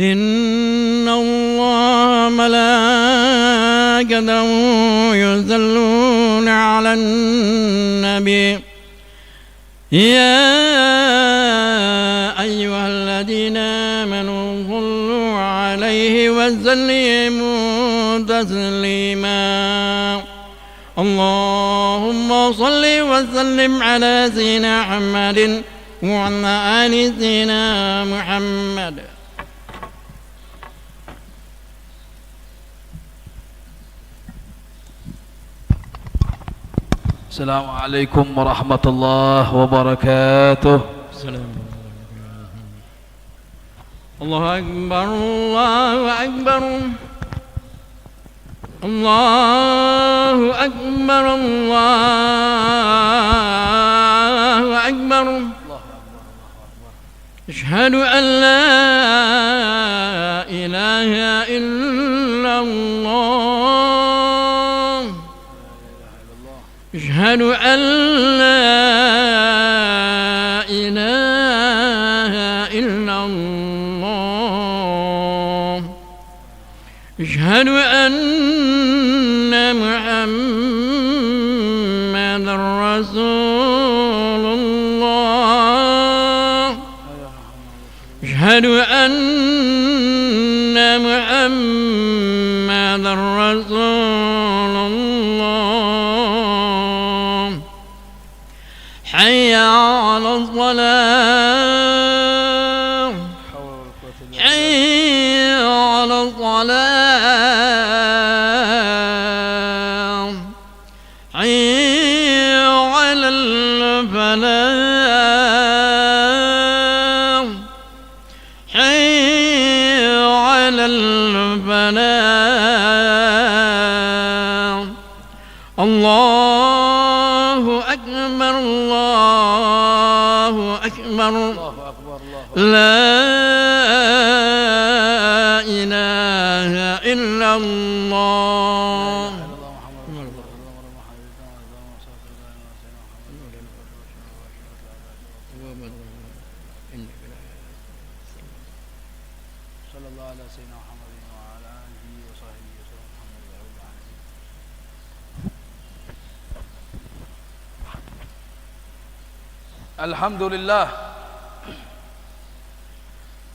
إن الله ملائكته يصلون على النبي يا أيها الذين آمنوا صلوا عليه وسلموا تسليما اللهم صل وسلم على سيدنا محمد وعلى آل سيدنا محمد. Assalamualaikum warahmatullahi wabarakatuh. Allahu Akbar, Allahu Akbar, Allahu Akbar, Allahu Akbar. Asyhadu an la ilaha illallah. أشهد أن لا إله إلا الله. أشهد أن محمدا رسول الله. أشهد أن محمدا رسول الله. حي على الصلاة، حي على الصلاة، حي على الفلاح، حي على الفلاح. الله أكبر، الله أكبر، لا إله إلا الله. Alhamdulillah,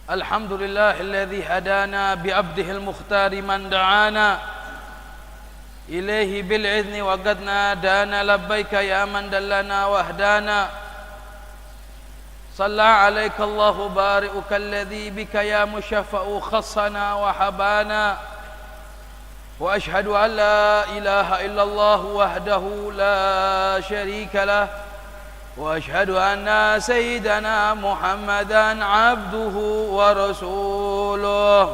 Alhamdulillah alladhi hadana bi'abdihi al-mukhtari man da'ana ilaihi bil'izni wa qad nadana labbaika ya man dallana wahdana. Salla alaika Allahu bari'uka alladhi bika ya mushaffa'u khassana wa habana. Wa ashhadu an la ilaha illallah wahdahu la sharika lah. وأشهد أن سيدنا محمدًا عبده ورسوله.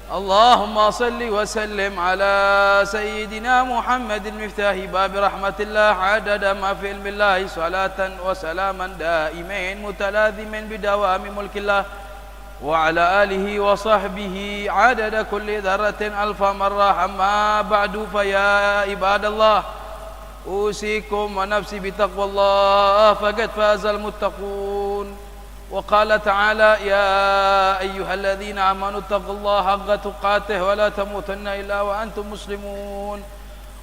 اللهم صل وسلم على سيدنا محمد مفتاح باب رحمة الله عدد ما في علم الله صلاة وسلاما دائمين متلازمين بدوام ملك الله وعلى آله وصحبه عدد كل ذرة ألف مرة. أما بعد فيا عباد الله أوصيكم ونفسي بتقوى الله فقد فاز المتقون. وقال تعالى يا أيها الذين آمنوا اتقوا الله حق تقاته ولا تموتن إلا وأنتم مسلمون.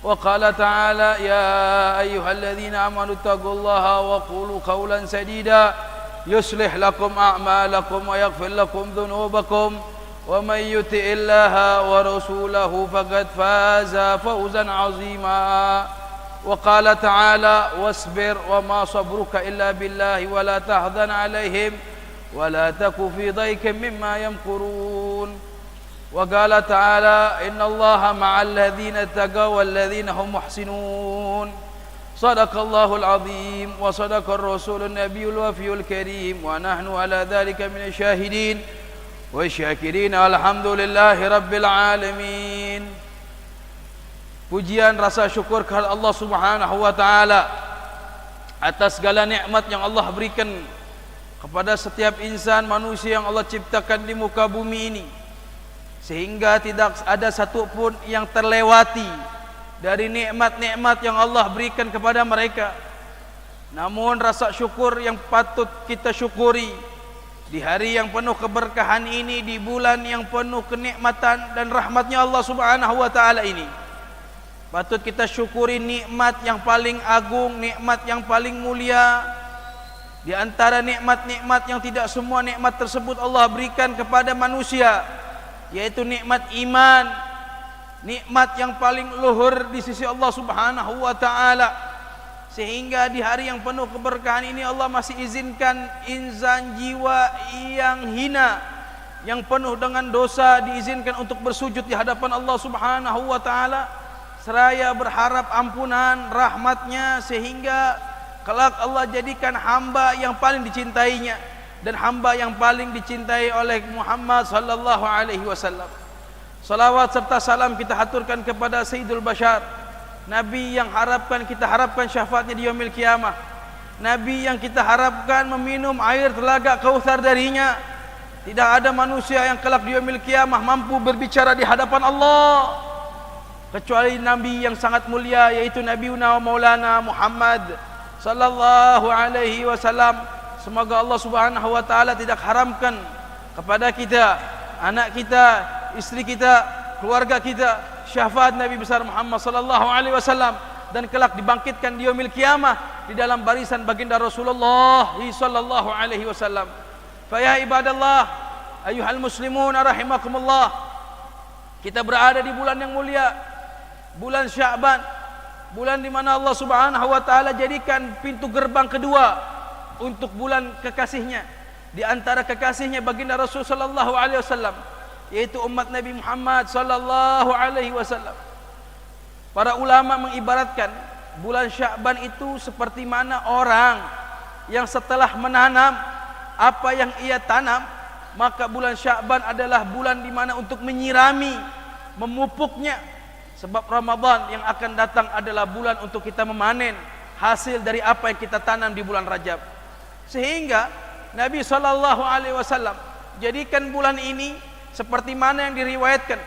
وقال تعالى يا أيها الذين آمنوا اتقوا الله وقولوا قولا سديدا يصلح لكم أعمالكم ويغفر لكم ذنوبكم ومن يطع الله ورسوله فقد فاز فوزا عظيما. وقال تعالى واصبر وما صبرك إلا بالله ولا تحزن عليهم ولا تك في ضيق مما يمكرون. وقال تعالى إن الله مع الذين اتقوا والذين هم محسنون. صدق الله العظيم وصدق الرسول النبي الوفي الكريم ونحن على ذلك من الشاهدين والشاكرين والحمد لله رب العالمين. Pujian rasa syukur kepada Allah Subhanahu wa taala atas segala nikmat yang Allah berikan kepada setiap insan manusia yang Allah ciptakan di muka bumi ini, sehingga tidak ada satupun yang terlewati dari nikmat-nikmat yang Allah berikan kepada mereka. Namun rasa syukur yang patut kita syukuri di hari yang penuh keberkahan ini, di bulan yang penuh kenikmatan dan rahmatnya Allah Subhanahu wa taala ini, patut kita syukuri nikmat yang paling agung, nikmat yang paling mulia. Di antara nikmat-nikmat yang tidak semua nikmat tersebut Allah berikan kepada manusia, yaitu nikmat iman, nikmat yang paling luhur di sisi Allah Subhanahu wa taala. Sehingga di hari yang penuh keberkahan ini Allah masih izinkan insan jiwa yang hina, yang penuh dengan dosa, diizinkan untuk bersujud di hadapan Allah Subhanahu wa taala, seraya berharap ampunan rahmatnya, sehingga kelak Allah jadikan hamba yang paling dicintainya dan hamba yang paling dicintai oleh Muhammad sallallahu alaihi wasallam. Salawat serta salam kita haturkan kepada Sayyidul Bashar, Nabi yang kita harapkan syafaatnya di yaumil kiamah, Nabi yang kita harapkan meminum air telaga Kautsar darinya. Tidak ada manusia yang kelak di yaumil kiamah mampu berbicara di hadapan Allah kecuali Nabi yang sangat mulia, yaitu Nabiuna wa Maulana Muhammad sallallahu alaihi wasallam. Semoga Allah Subhanahu wa taala tidak haramkan kepada kita, anak kita, istri kita, keluarga kita syafaat Nabi besar Muhammad sallallahu alaihi wasallam, dan kelak dibangkitkan di yaumil kiamah di dalam barisan baginda Rasulullah sallallahu alaihi wasallam. Fa ya ibadallah, ayuhal muslimun rahimakumullah, kita berada di bulan yang mulia, bulan Sya'ban, bulan di mana Allah Subhanahu wa taala jadikan pintu gerbang kedua untuk bulan kekasihnya. Di antara kekasihnya baginda Rasul sallallahu alaihi wasallam, yaitu umat Nabi Muhammad sallallahu alaihi wasallam. Para ulama mengibaratkan bulan Sya'ban itu seperti mana orang yang setelah menanam apa yang ia tanam, maka bulan Sya'ban adalah bulan di mana untuk menyirami, memupuknya. Sebab Ramadan yang akan datang adalah bulan untuk kita memanen hasil dari apa yang kita tanam di bulan Rajab. Sehingga Nabi sallallahu alaihi wasallam jadikan bulan ini seperti mana yang diriwayatkan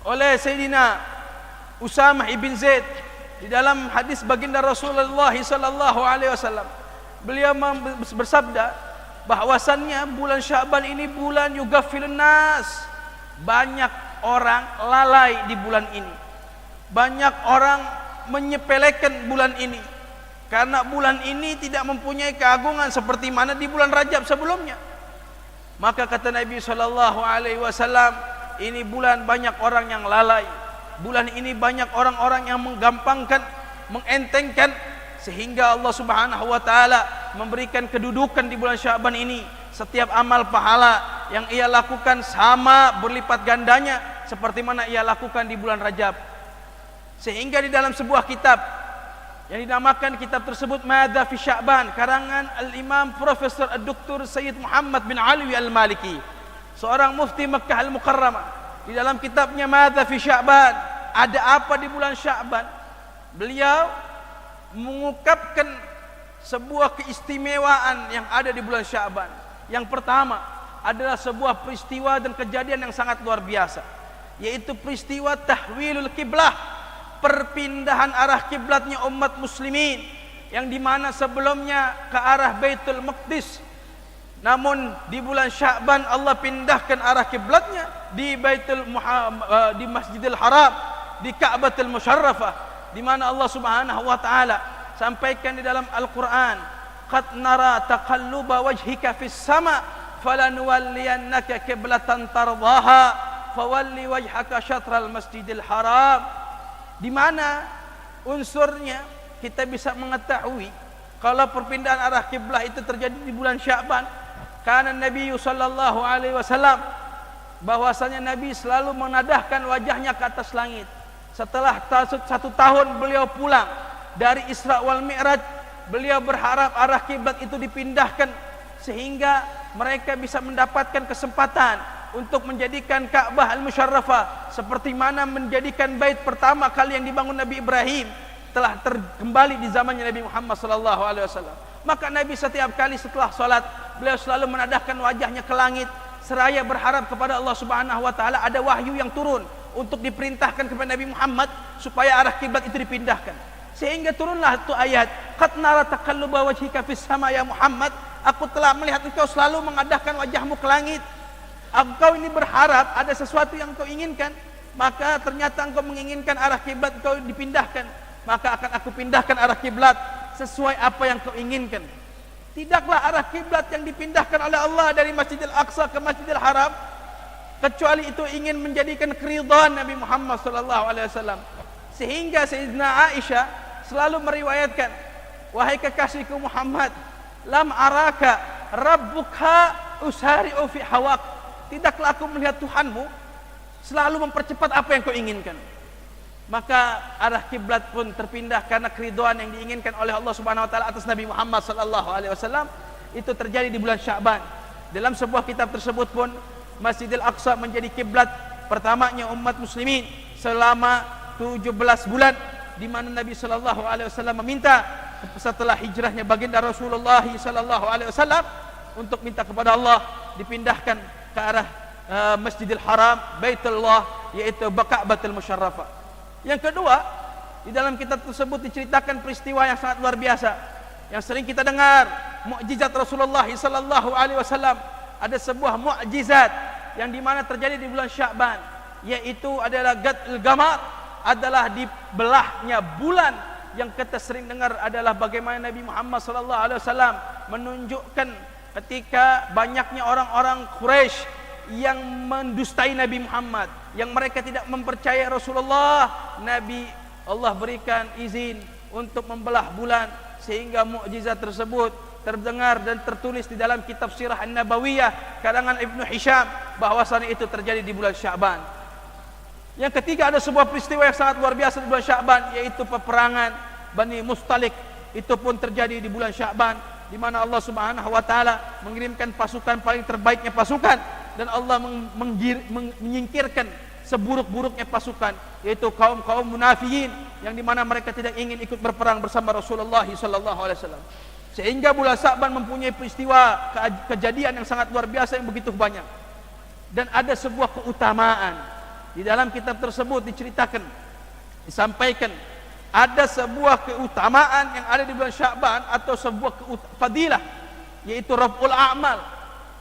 oleh Sayyidina Usamah ibn Zaid di dalam hadis baginda Rasulullah sallallahu alaihi wasallam. Beliau bersabda bahwasannya bulan Sya'ban ini bulan yughafilun nas. Banyak orang lalai di bulan ini. Banyak orang menyepelekan bulan ini, karena bulan ini tidak mempunyai keagungan seperti mana di bulan Rajab sebelumnya. Maka kata Nabi sallallahu alaihi wasallam, ini bulan banyak orang yang lalai. Bulan ini banyak orang-orang yang menggampangkan, mengentengkan, sehingga Allah Subhanahu wa taala memberikan kedudukan di bulan Sya'ban ini. Setiap amal pahala yang ia lakukan sama berlipat gandanya seperti mana ia lakukan di bulan Rajab. Sehingga di dalam sebuah kitab yang dinamakan kitab tersebut Madza fi Sya'ban, karangan Al-Imam Profesor Dr. Sayyid Muhammad bin Alwi Al-Maliki, seorang mufti Makkah Al-Mukarramah. Di dalam kitabnya Madza fi Sya'ban, ada apa di bulan Sya'ban, beliau mengungkapkan sebuah keistimewaan yang ada di bulan Sya'ban. Yang pertama adalah sebuah peristiwa dan kejadian yang sangat luar biasa, yaitu peristiwa tahwilul kiblah, perpindahan arah kiblatnya umat muslimin, yang dimana sebelumnya ke arah Baitul Maqdis, namun di bulan Sya'ban Allah pindahkan arah kiblatnya di di Masjidil Haram, di Ka'batul Musyarrafah, di mana Allah Subhanahu wa taala sampaikan di dalam Al-Qur'an, qad nara taqalluba wajhika fis sama falanuwalliyannaka qiblatan tardaha fawalli wajhaka syatral Masjidil Haram. Di mana unsurnya kita bisa mengetahui kalau perpindahan arah kiblah itu terjadi di bulan Sya'ban, karena Nabi sallallahu alaihi wasallam bahwasanya Nabi selalu menadahkan wajahnya ke atas langit. Setelah 1 tahun beliau pulang dari Isra wal Mi'raj, beliau berharap arah kiblat itu dipindahkan sehingga mereka bisa mendapatkan kesempatan untuk menjadikan Ka'bah Al-Musyarrafah seperti mana menjadikan bait pertama kali yang dibangun Nabi Ibrahim telah kembali di zamannya Nabi Muhammad sallallahu alaihi wasallam. Maka Nabi setiap kali setelah salat, beliau selalu menadahkan wajahnya ke langit seraya berharap kepada Allah Subhanahu wa taala ada wahyu yang turun untuk diperintahkan kepada Nabi Muhammad supaya arah kiblat itu dipindahkan. Sehingga turunlah itu ayat, qad nara taqalluba wajhika fis sama ya Muhammad, aku telah melihat engkau selalu mengadahkan wajahmu ke langit. Engkau ini berharap ada sesuatu yang engkau inginkan, maka ternyata engkau menginginkan arah kiblat engkau dipindahkan, maka akan aku pindahkan arah kiblat sesuai apa yang kau inginkan. Tidaklah arah kiblat yang dipindahkan oleh Allah dari Masjidil Aqsa ke Masjidil Haram kecuali itu ingin menjadikan keridhaan Nabi Muhammad sallallahu alaihi wasallam. Sehingga Sayyidina Aisyah selalu meriwayatkan, wahai kekasihku Muhammad, lam araka rabbuka usari'u fi hawak. Tidaklah aku melihat Tuhanmu selalu mempercepat apa yang kau inginkan. Maka arah kiblat pun terpindah karena keridhaan yang diinginkan oleh Allah Subhanahu wa taala atas Nabi Muhammad sallallahu alaihi wasallam. Itu terjadi di bulan Sya'ban. Dalam sebuah kitab tersebut pun Masjidil Aqsa menjadi kiblat pertamanya umat muslimin selama 17 bulan, di mana Nabi sallallahu alaihi wasallam meminta setelah hijrahnya baginda Rasulullah sallallahu alaihi wasallam untuk minta kepada Allah dipindahkan ke arah Masjidil Haram, Baitullah, yaitu Ka'batul Musyarrafah. Yang kedua, di dalam kitab tersebut diceritakan peristiwa yang sangat luar biasa yang sering kita dengar, mukjizat Rasulullah sallallahu alaihi wasallam. Ada sebuah mukjizat yang dimana terjadi di bulan Sya'ban, yaitu adalah Gad'ul Qamar, adalah dibelahnya bulan. Yang kita sering dengar adalah bagaimana Nabi Muhammad sallallahu alaihi wasallam menunjukkan ketika banyaknya orang-orang Quraisy yang mendustai Nabi Muhammad, yang mereka tidak mempercayai Rasulullah, Nabi Allah berikan izin untuk membelah bulan, sehingga mukjizat tersebut terdengar dan tertulis di dalam kitab Sirah An-Nabawiyah karangan Ibnu Hisham, bahwasanya itu terjadi di bulan Sya'ban. Yang ketiga, ada sebuah peristiwa yang sangat luar biasa di bulan Sya'ban, yaitu peperangan Bani Mustalik. Itu pun terjadi di bulan Sya'ban, di mana Allah Subhanahu wa taala mengirimkan pasukan paling terbaiknya pasukan, dan Allah menyingkirkan seburuk-buruknya pasukan, yaitu kaum-kaum munafikin yang dimana mereka tidak ingin ikut berperang bersama Rasulullah sallallahu alaihi wasallam. Sehingga bulan Sya'ban mempunyai peristiwa kejadian yang sangat luar biasa yang begitu banyak. Dan ada sebuah keutamaan di dalam kitab tersebut diceritakan, disampaikan ada sebuah keutamaan yang ada di bulan Sya'ban atau sebuah fadilah, yaitu raf'ul a'mal,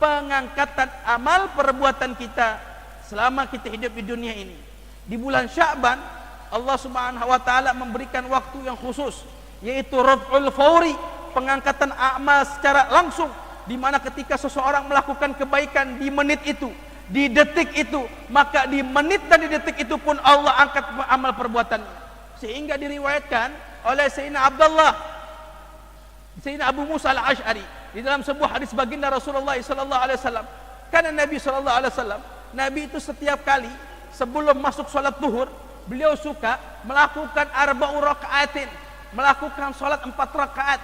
pengangkatan amal perbuatan kita selama kita hidup di dunia ini. Di bulan Sya'ban Allah Subhanahu wa taala memberikan waktu yang khusus, yaitu raf'ul fauri, pengangkatan amal secara langsung, di mana ketika seseorang melakukan kebaikan di menit itu, di detik itu, maka di menit dan di detik itu pun Allah angkat amal perbuatannya. Sehingga diriwayatkan oleh Sayyidina Abu Musa al-Ash'ari di dalam sebuah hadis baginda Rasulullah sallallahu alaihi wasallam, karena Nabi sallallahu alaihi wasallam, Nabi itu setiap kali sebelum masuk salat zuhur, beliau suka melakukan arba'u raka'atin, melakukan salat 4 rakaat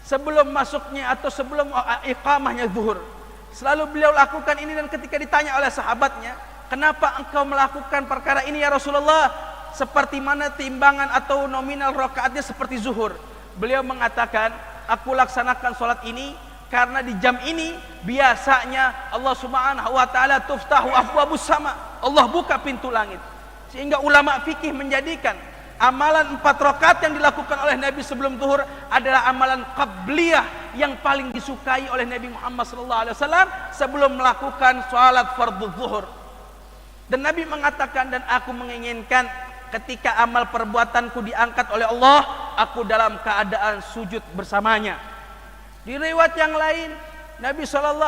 sebelum masuknya atau sebelum iqamahnya zuhur. Selalu beliau lakukan ini, dan ketika ditanya oleh sahabatnya, kenapa engkau melakukan perkara ini ya Rasulullah? Seperti mana timbangan atau nominal rakaatnya seperti zuhur? Beliau mengatakan, aku laksanakan salat ini karena di jam ini biasanya Allah Subhanahu wa taala tuftahu abwabus sama, Allah buka pintu langit. Sehingga ulama fikih menjadikan amalan 4 rakaat yang dilakukan oleh Nabi sebelum zuhur adalah amalan qabliyah yang paling disukai oleh Nabi Muhammad SAW sebelum melakukan salat fardhu zuhur. Dan Nabi mengatakan, dan aku menginginkan ketika amal perbuatanku diangkat oleh Allah, aku dalam keadaan sujud bersamanya. Di riwayat yang lain, Nabi SAW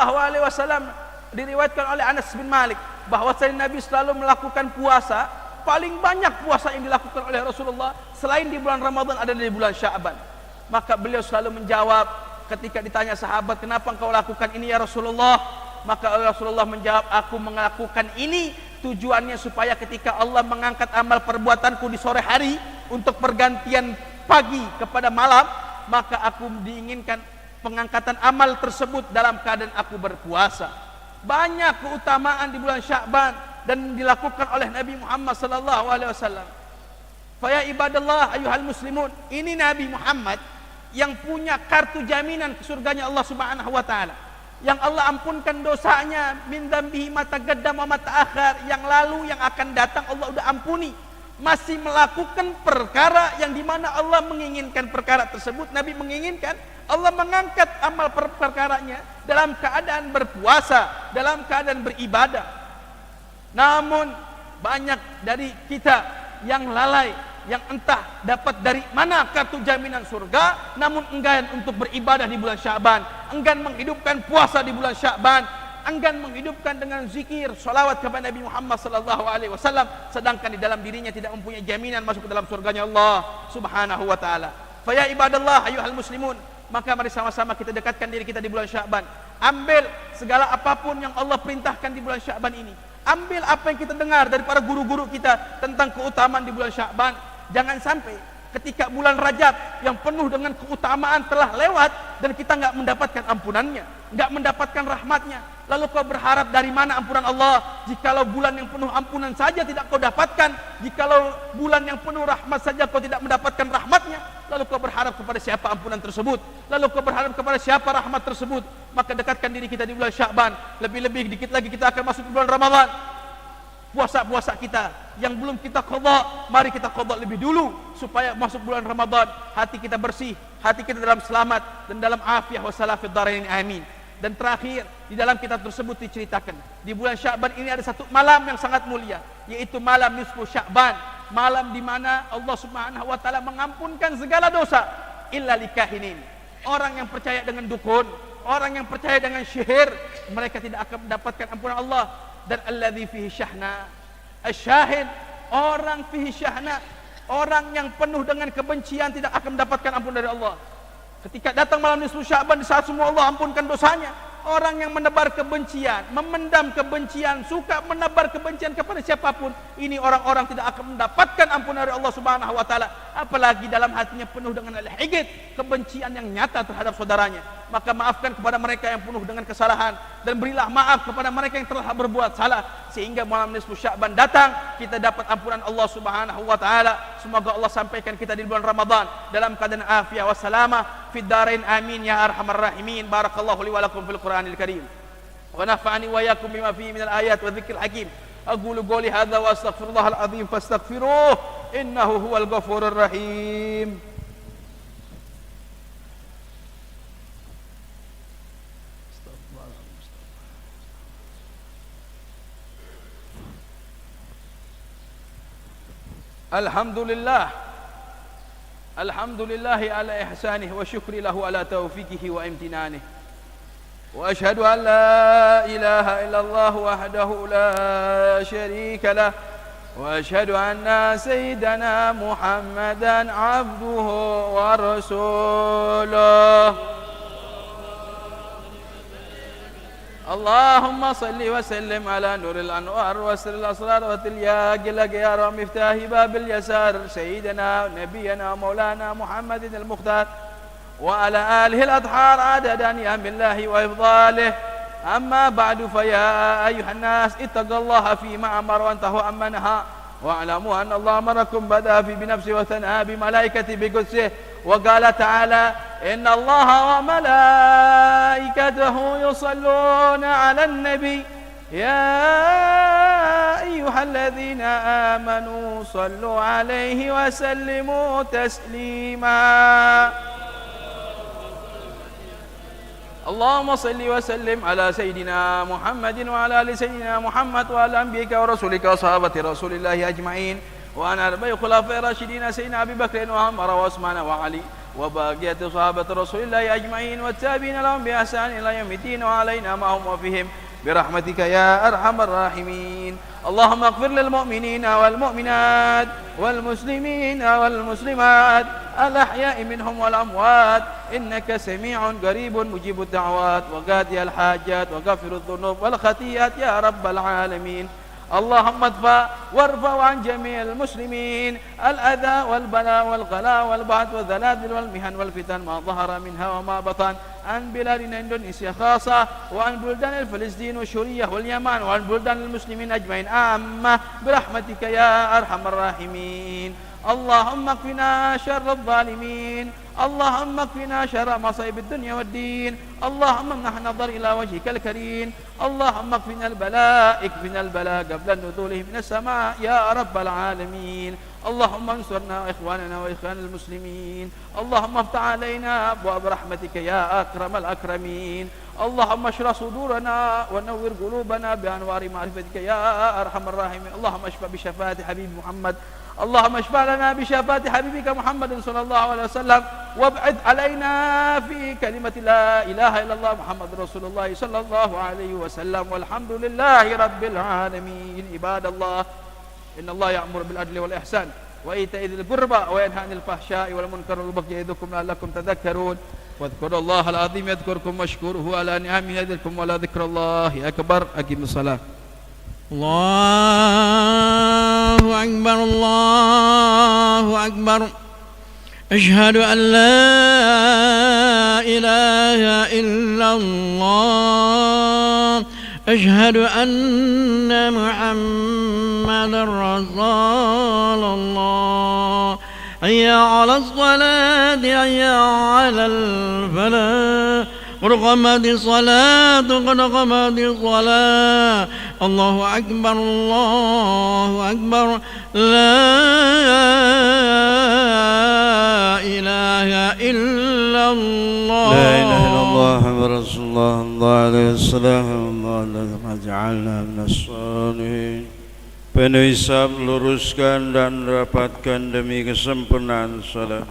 diriwayatkan oleh Anas bin Malik bahwasanya Nabi selalu melakukan puasa, paling banyak puasa yang dilakukan oleh Rasulullah selain di bulan Ramadan ada di bulan Sya'ban. Maka beliau selalu menjawab ketika ditanya sahabat, kenapa engkau lakukan ini ya Rasulullah? Maka Rasulullah menjawab, aku melakukan ini tujuannya supaya ketika Allah mengangkat amal perbuatanku di sore hari untuk pergantian pagi kepada malam, maka aku diinginkan pengangkatan amal tersebut dalam keadaan aku berpuasa. Banyak keutamaan di bulan Sya'ban dan dilakukan oleh Nabi Muhammad sallallahu alaihi wasallam. Fa ya ibadallah ayyuhal muslimun, ini Nabi Muhammad yang punya kartu jaminan ke surganya Allah Subhanahu wa taala. Yang Allah ampunkan dosanya min dzambihi ma taqaddama wa ma ta'akhkhar, yang lalu yang akan datang Allah udah ampuni. masih melakukan perkara yang dimana Allah menginginkan perkara tersebut, Nabi menginginkan, Allah mengangkat amal perkaranya dalam keadaan berpuasa, dalam keadaan beribadah. Namun banyak dari kita yang lalai, yang entah dapat dari mana kartu jaminan surga, namun enggan untuk beribadah di bulan Sya'ban, enggan menghidupkan puasa di bulan Sya'ban, enggan menghidupkan dengan zikir, salawat kepada Nabi Muhammad sallallahu alaihi wasallam, sedangkan di dalam dirinya tidak mempunyai jaminan masuk ke dalam surganya Allah Subhanahu wa taala. Fa ya ibadallah ayyuhal muslimun, maka mari sama-sama kita dekatkan diri kita di bulan Sya'ban. Ambil segala apapun yang Allah perintahkan di bulan Sya'ban ini. Ambil apa yang kita dengar dari para guru-guru kita tentang keutamaan di bulan Sya'ban. Jangan sampai ketika bulan Rajab yang penuh dengan keutamaan telah lewat dan kita enggak mendapatkan ampunannya, enggak mendapatkan rahmatnya. Lalu kau berharap dari mana ampunan Allah? Jikalau bulan yang penuh ampunan saja tidak kau dapatkan, jikalau bulan yang penuh rahmat saja kau tidak mendapatkan rahmatnya, lalu kau berharap kepada siapa ampunan tersebut? Lalu kau berharap kepada siapa rahmat tersebut? Maka dekatkan diri kita di bulan Sya'ban. Lebih-lebih dikit lagi kita akan masuk ke bulan Ramadan. Puasa-puasa kita yang belum kita qadha, mari kita qadha lebih dulu supaya masuk bulan Ramadan hati kita bersih, hati kita dalam selamat dan dalam afiah wassalam fid dharain amin. Dan terakhir, di dalam kitab tersebut diceritakan, di bulan Sya'ban ini ada satu malam yang sangat mulia, yaitu malam nisfu Sya'ban, malam di mana Allah Subhanahu wa taala mengampunkan segala dosa illa likahinin. Orang yang percaya dengan dukun, orang yang percaya dengan sihir, mereka tidak akan mendapatkan ampunan Allah. Dan alladzi fihi syahna, asyahid, orang fihi syahna, orang yang penuh dengan kebencian tidak akan mendapatkan ampun dari Allah. Ketika datang malam nisfu Sya'ban, di saat semua Allah ampunkan dosanya, orang yang menebar kebencian, memendam kebencian, suka menebar kebencian kepada siapapun, ini orang-orang tidak akan mendapatkan ampun dari Allah Subhanahu wa taala, apalagi dalam hatinya penuh dengan al-higid, kebencian yang nyata terhadap saudaranya. Maka maafkan kepada mereka yang penuh dengan kesalahan, dan berilah maaf kepada mereka yang telah berbuat salah, sehingga malam nisfu Sya'ban datang kita dapat ampunan Allah Subhanahu wa taala. Semoga Allah sampaikan kita di bulan Ramadan dalam keadaan afiah wassalamah fid dharain amin ya arhamar rahimin. Barakallahu li wa lakum fil Qur'anil Karim wa nafa'ani wa iyyakum bima fihi minal ayat wa dzikril hakim. Aqulu qouli hadza wa astaghfirullahal azim fastaghfiruh innahu huwal ghafurur rahim. Alhamdulillah, alhamdulillahi ala ihsanih wa syukri lahu ala taufiqihi wa imtinanih. Wa ashhadu an la ilaha illallah wahdahu la syarika lah, wa ashhadu anna sayyidana Muhammadan abduhu wa rasuluh. اللهم صل وسلم على نور الأنوار وسر الأسرار وتلياق الأغيار ومفتاح باب اليسار سيدنا نبينا مولانا محمد المختار وعلى آله الأطهار عدد نعم الله وإفضاله. أما بعد فيا أيها الناس اتقوا الله فيما أمر وانتهوا عما نهى واعلموا أن الله أمركم بدأ بنفسه وثنى بملائكته بقدسه وقال تعالى إن الله وملائكته يصلون على النبي يا أيها الذين آمنوا صلوا عليه وسلموا تسليما. اللهم صل وسلم على سيدنا محمد وعلى آل سيدنا محمد وعلى أنبيائك ورسولك وصحابة رسول الله أجمعين وعلى أربع خلفاء الراشدين سيدنا أبي بكر وعمر وعثمان وعلي وبقية صحابة رسول الله أجمعين والتابعين لهم بإحسان إلى يوم الدين وعلينا معهم وفيهم برحمتك يا أرحم الراحمين. اللهم اغفر للمؤمنين والمؤمنات والمسلمين والمسلمات الأحياء منهم والأموات إنك سميع قريب مجيب الدعوات وقاضي الحاجات وغفر الذنوب والخطيئات يا رب العالمين. اللهم ادفع وارفع عن جميع المسلمين الأذى والبلاء والغلاء والبعث والزلازل والمحن والفتن ما ظهر منها وما بطن عن بلادنا إندونيسيا خاصة وعن بلدان الفلسطين والسورية واليمن وعن بلدان المسلمين أجمعين عامة برحمتك يا أرحم الراحمين. اللهم اكفنا شر الظالمين، اللهم اكفنا شر مصائب الدنيا والدين، اللهم امنح نظر إلى وجهك الكريم، اللهم اكفنا البلاء، اكفنا البلاء قبل نزوله من السماء يا رب العالمين. اللهم انصرنا وإخواننا وإخوان المسلمين. اللهم افتح علينا أبواب رحمتك يا أكرم الأكرمين. اللهم اشرح صدورنا ونور قلوبنا بأنوار معرفتك يا أرحم الراحمين. اللهم اشفع بشفاعة حبيب محمد. اللهم اشفع لنا بشفاعة حبيبك محمد صلى الله عليه وسلم، وابعد علينا في كلمة لا إله إلا الله محمد رسول الله صلى الله عليه وسلم. والحمد لله رب العالمين. عباد الله، إن الله يأمر بالعدل والإحسان وإيتاء ذي القربى وينهى عن الفحشاء والمنكر والبغي يعظكم لعلكم تذكرون. واذكروا الله العظيم يذكركم واشكروه على نعمه يزدكم ولا ذكر الله أكبر. أقيموا الصلاة. الله أكبر الله أكبر. أشهد أن لا إله إلا الله. أشهد أن محمدا رسول الله. حي على الصلاة حي على الفلاح. قد قامت الصلاة قد قامت الصلاة. الله أكبر الله أكبر. لا إله إلا الله. لا إله إلا الله محمد رسول الله الله عليه وسلم. اللهم اجعلنا من الصالحين. Penuh hisab, luruskan dan rapatkan demi kesempurnaan salat.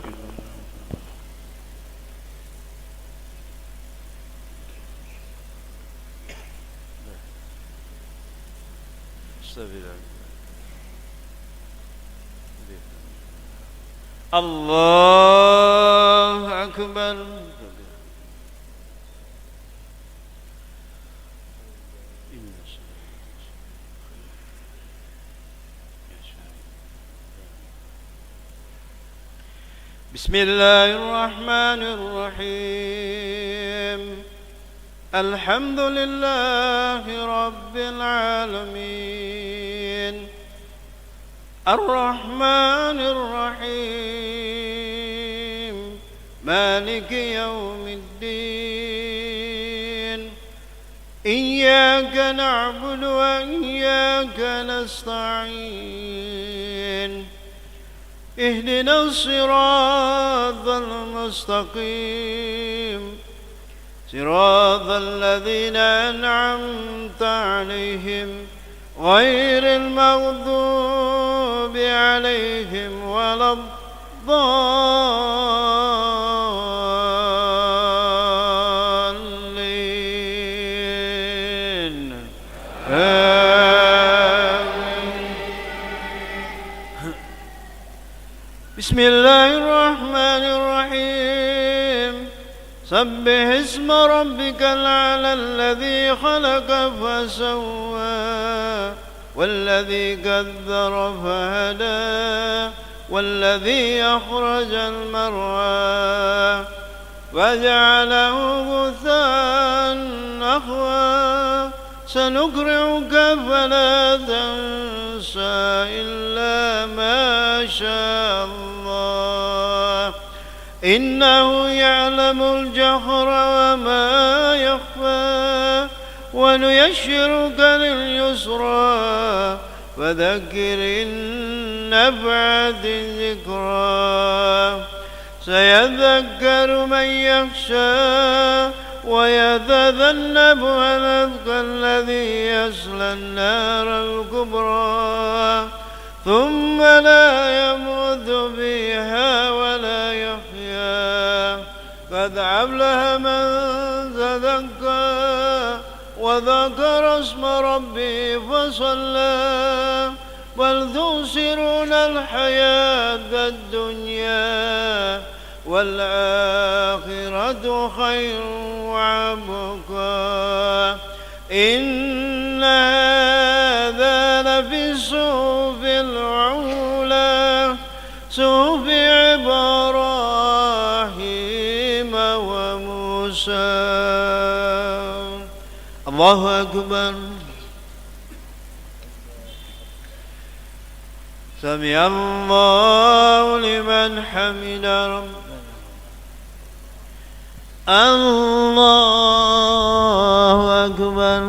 Allahu Akbar. بسم الله الرحمن الرحيم. الحمد لله رب العالمين. الرحمن الرحيم. مالك يوم الدين. إياك نعبد وإياك نستعين. اهدنا الصراط المستقيم. صراط الذين أنعمت عليهم غير المغضوب عليهم ولا الضالين. بسم الله الرحمن الرحيم. سبح اسم ربك الأعلى الذي خلق فسوى والذي قدر فهدى والذي أخرج المرعى وجعله غثاء أحوى. سنقرئك فلا تنسى إلا ما شاء الله. إنه يعلم الجهر وما يخفى. ونيسرك لليسرى فذكر إن نفعت الذكرى. سيذكر من يخشى ويتذنبها الأتقى الذي يصلى النار الكبرى ثم لا يموت فيها ولا يحيا. قد أفلح من تزكى وذكر اسم ربه فصلى. بل تؤثرون الحياة الدنيا والآخرة خير وأبقى. إن هذا لفي الصحف العلى صحف إبراهيم وموسى. الله أكبر. سمع الله لمن حمد ربنا. الله أكبر.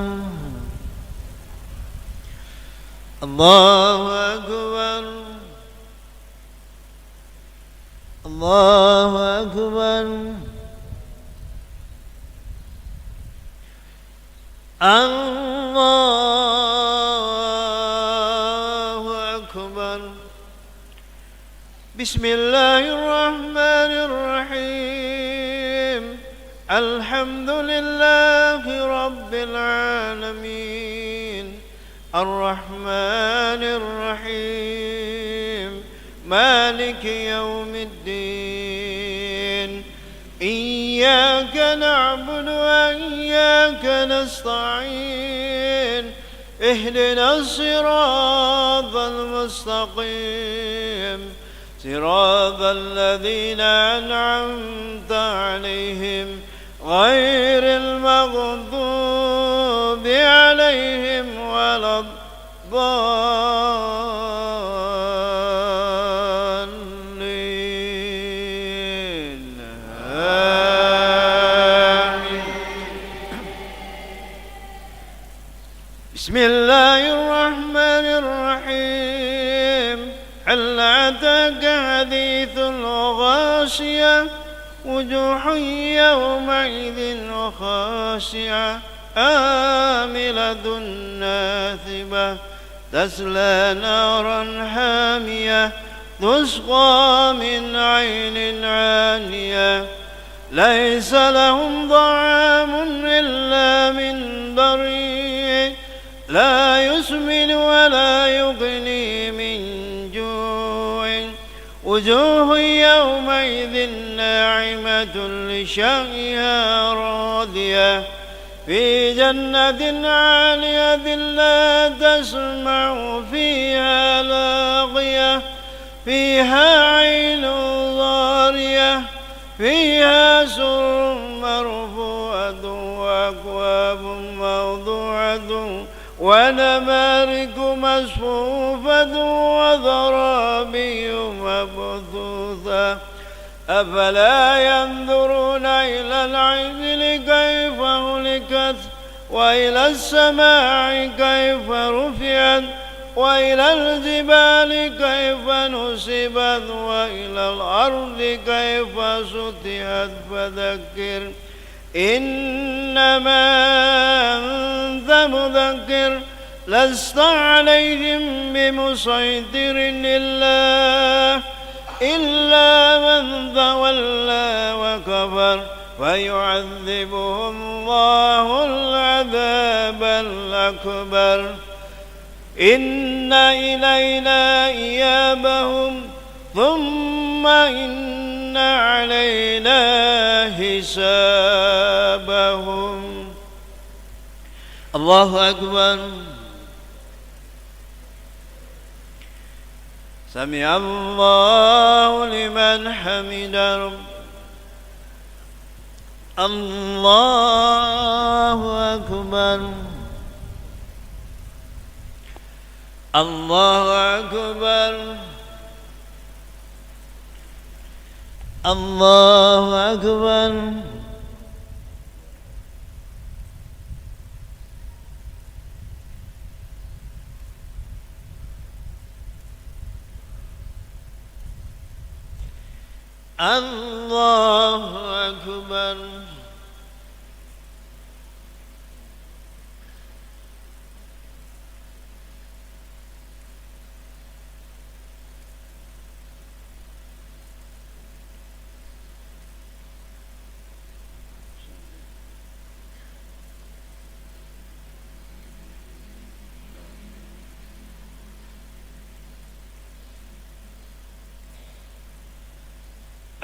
الله أكبر. الله أكبر الله أكبر بسم الله الرحمن الرحيم الحمد لله رب العالمين الرحمن الرحيم مالك يوم الدين إياك نعبد وإياك نستعين اهدنا الصراط المستقيم صراط الذين أنعمت عليهم غير المغضوب عليهم ولا الضالين آمين بسم الله الرحمن الرحيم هل أتاك حديث الغاشية وجوه يومئذ خاشعة عاملة ناصبة تصلى نارا حامية تسقى من عين عانية ليس لهم طعام إلا من ضريع لا يسمن ولا يغني من جوع وجوه يومئذ ناعمة لشأنها راضية في جنة عالية لا تسمع فيها لاغية فيها عين ضارية فيها سرر مرفوعة وأكواب موضوعة ونمارق مصفوفة وزرابي مبثوثة أفلا ينظرون إلى الإبل كيف خلقت وإلى السماء كيف رفعت وإلى الجبال كيف نصبت وإلى الأرض كيف سطحت فذكر إنما أنت مذكر لست عليهم بمسيطر إلا من تولى وكفر فيعذبه الله العذاب الأكبر إن إلينا إيابهم ثم إن علينا حسابهم الله أكبر سمع الله لمن حمده الله أكبر الله أكبر الله أكبر الله أكبر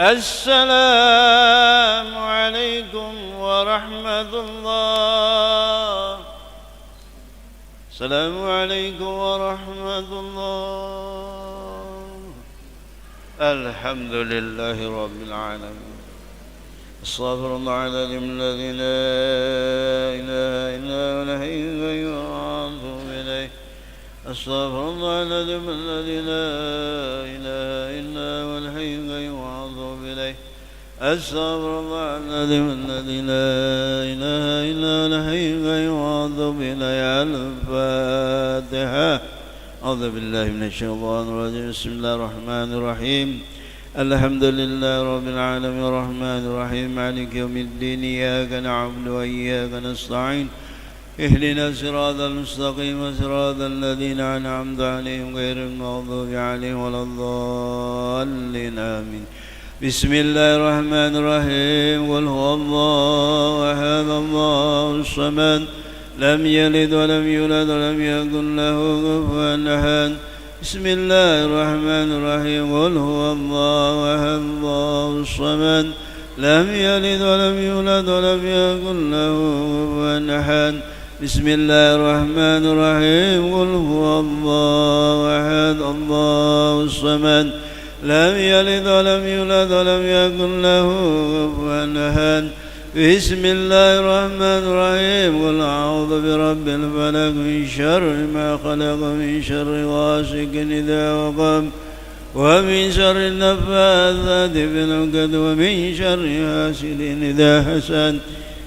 السلام عليكم ورحمة الله السلام عليكم ورحمة الله الحمد لله رب العالمين استغفر الله العظيم الذي لا إله إلا هو الحي القيوم وأتوب إليه استغفر الله العظيم الذي لا إله إلا هو الحي القيوم وأتوب إليه استغفر الله العظيم الذي لا إله إلا هو الحي القيوم وأتوب إليه الفاتحة أعوذ بالله من الشيطان الرجيم بسم الله الرحمن الرحيم الحمد لله رب العالمين الرحمن الرحيم مالك يوم الدين إياك نعبد وإياك نستعين اهدنا الصراط المستقيم صراط الذين أنعمت عليهم غير المغضوب عليهم ولا الضالين آمين. بسم الله الرحمن الرحيم قل هو الله أحد الله الصمد لم يلد ولم يولد ولم يكن له كفوا أحد. بسم الله الرحمن الرحيم قل هو الله أحد الله الصمد لم يلد ولم يولد ولم يكن له كفوا أحد. بسم الله الرحمن الرحيم قل هو الله أحد الله الصمد لم يلد ولم يولد ولم يكن له كفوا أحد. بسم الله الرحمن الرحيم قل أعوذ برب الفلق من شر ما خلق من شر غاسق إذا وقب ومن شر النفاثات في العقد ومن شر حاسد إذا حسد.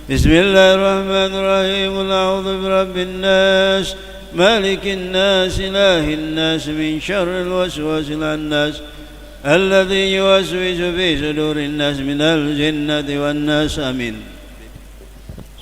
بسم الله الرحمن الرحيم قل أعوذ برب الناس مالك الناس إله الناس من شر الوسواس الخناس الذي يوسوس في صدور الناس من الجنة والناس. آمين.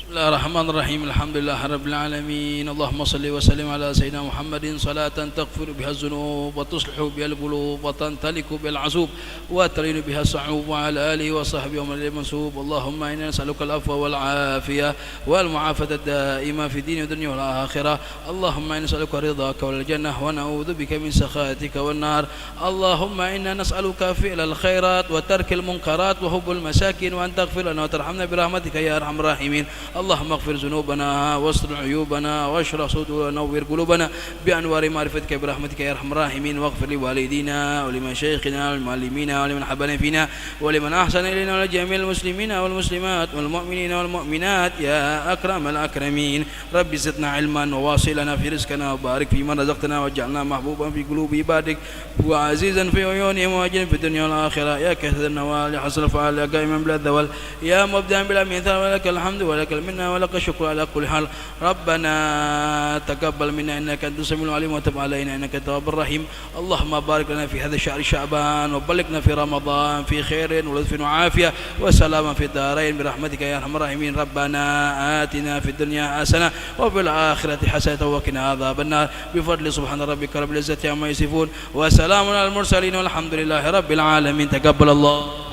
بسم الله الرحمن الرحيم الحمد لله رب العالمين اللهم صل وسلم على سيدنا محمد صلاة تغفر بها الذنوب وتصلح بها القلوب وتنطلق بها العصوب وتلين بها الصعوب وعلى آله وصحبه ومن إليه منسوب. اللهم إنا نسألك العفو والعافية والمعافاة الدائمة في الدين والدنيا والآخرة. اللهم إنا نسألك رضاك والجنة ونعوذ بك من سخطك والنار. اللهم إنا نسألك فعل الخيرات وترك المنكرات وحب المساكين وأن تغفر لنا وترحمنا برحمتك يا أرحم الراحمين. اللهم اغفر ذنوبنا واستر عيوبنا واشرح صدورنا ونور قلوبنا بأنوار معرفتك برحمتك يا أرحم الراحمين. واغفر لوالدينا ولمشايخنا والمعلمين ولمن حبنا فينا ولمن أحسن إلينا ولجميع المسلمين والمسلمات والمؤمنين والمؤمنات يا أكرم الأكرمين. رب زدنا علما وواصلنا في رزقنا وبارك فيما رزقتنا واجعلنا محبوبا في قلوب عبادك وعزيزا في عيونهم واجلا في الدنيا والآخرة يا كثير النوال يا حسن الفعال يا قائما بلا ذوال يا مبدأ بلا مثال ولك الحمد ولك منا ولك الشكر على كل حال. ربنا تقبل منا إنك أنت السميع العليم وتب علينا إنك التواب الرحيم. اللهم بارك لنا في هذا الشهر شعبان وبلغنا في رمضان في خير ولطف وعافية وسلام في الدارين برحمتك يا أرحم الراحمين. ربنا آتنا في الدنيا حسنة وفي الآخرة حسنة وقنا عذاب النار بفضل سبحان ربك رب العزة عما يصفون وسلام على المرسلين والحمد لله رب العالمين. تقبل الله.